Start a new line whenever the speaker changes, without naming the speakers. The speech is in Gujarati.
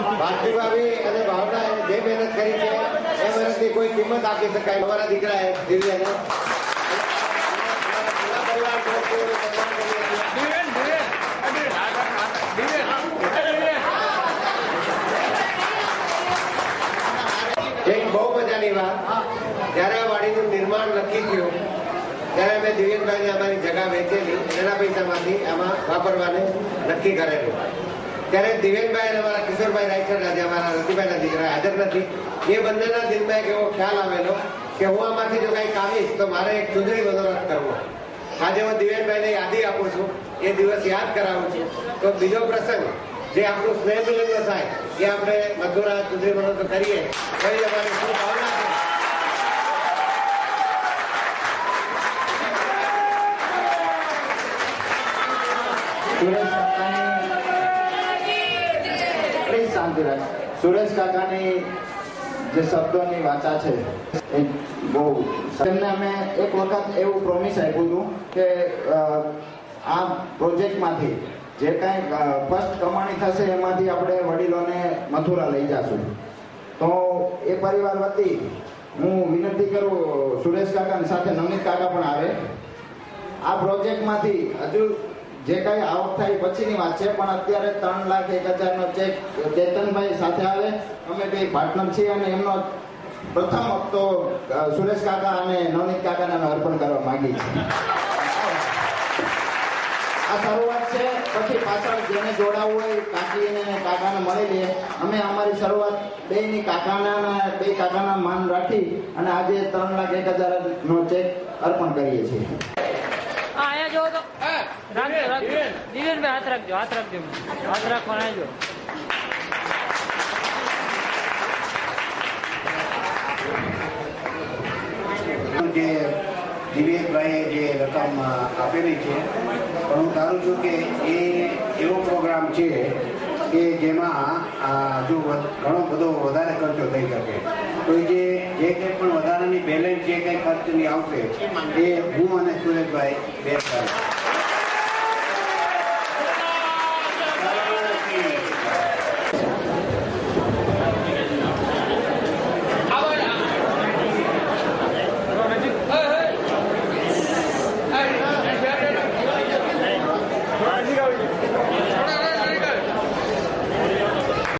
ભારતી ભાભી અને ભાવના જે મહેનત કરી છે એ મહેનતની કોઈ કિંમત આપી શકાય. અમારા દીકરાએ દિવ્યાને એક બહુ મજાની વાત, જયારે આ વાડીનું નિર્માણ નક્કી થયું ત્યારે અમે દિવ્યેશભાઈને અમારી જગા વેચેલી, એના પૈસામાંથી આમાં વાપરવાને નક્કી કરેલું. ત્યારે દિવ્યેશભાઈ અને અમારા કિશોરભાઈ રાયચંદ આજે અમારા રતિભાઈના દીકરા હાજર નથી. એ બંનેના દિલમાં એક એવો ખ્યાલ આવેલો કે હું આમાંથી જો કંઈક આવીશ તો મારે એક ચૂંટણી મનોરથ કરવો. આજે હું દિવ્યેશભાઈને યાદી આપું છું, એ દિવસ યાદ કરાવું છું. તો બીજો પ્રસંગ જે આપણું સ્નેહ મિલન થાય એ આપણે મધુરા ચૂંટણી મનોરથ કરીએ એવી અમારી શું ભાવના છે.
સુરેશ કાકાની જે શબ્દોની વાચા છે એ બહુ તેમને અમે એક વખત એવું પ્રોમિસ આપ્યું હતું કે આ પ્રોજેક્ટમાંથી જે કાંઈ ફર્સ્ટ કમાણી થશે એમાંથી આપણે વડીલોને મથુરા લઈ જશું. તો એ પરિવાર વતી હું વિનંતી કરું સુરેશ કાકા સાથે નવનીત કાકા પણ આવે. આ પ્રોજેક્ટમાંથી હજુ જે કઈ આવક થાય પછીની વાત છે, પણ અત્યારે 3,01,000 ચેક ચેતનભાઈ સાથે આવે. અમે બે પાર્ટનર છીએ અને એમનો પ્રથમ હપ્તો સુરેશ કાકા અને નવનીત કાકાને અમે અર્પણ કરવા માંગીએ છીએ. આ શરૂઆત છે, પછી પાછળ જેને જોડાવવું હોય કાકીને કાકાને મળી લે. અમે અમારી શરૂઆત બે કાકાના માન રાખી અને આજે 3,01,000 ચેક અર્પણ કરીએ છીએ.
આયા જો તો રાખજો દિવેશભાઈ, હાથ રાખજો, હાથ રાખવાના જો.
જે દિવ્યેશભાઈએ જે રકમ આપેલી છે, પણ હું ધારું છું કે એ એવો પ્રોગ્રામ છે કે જેમાં જો ઘણો બધો વધારે ખર્ચો થઈ શકે. તો જે કંઈ પણ વધારાની બેલેન્સ જે કંઈ ખર્ચની આવશે એ હું અને સુરેશભાઈ બે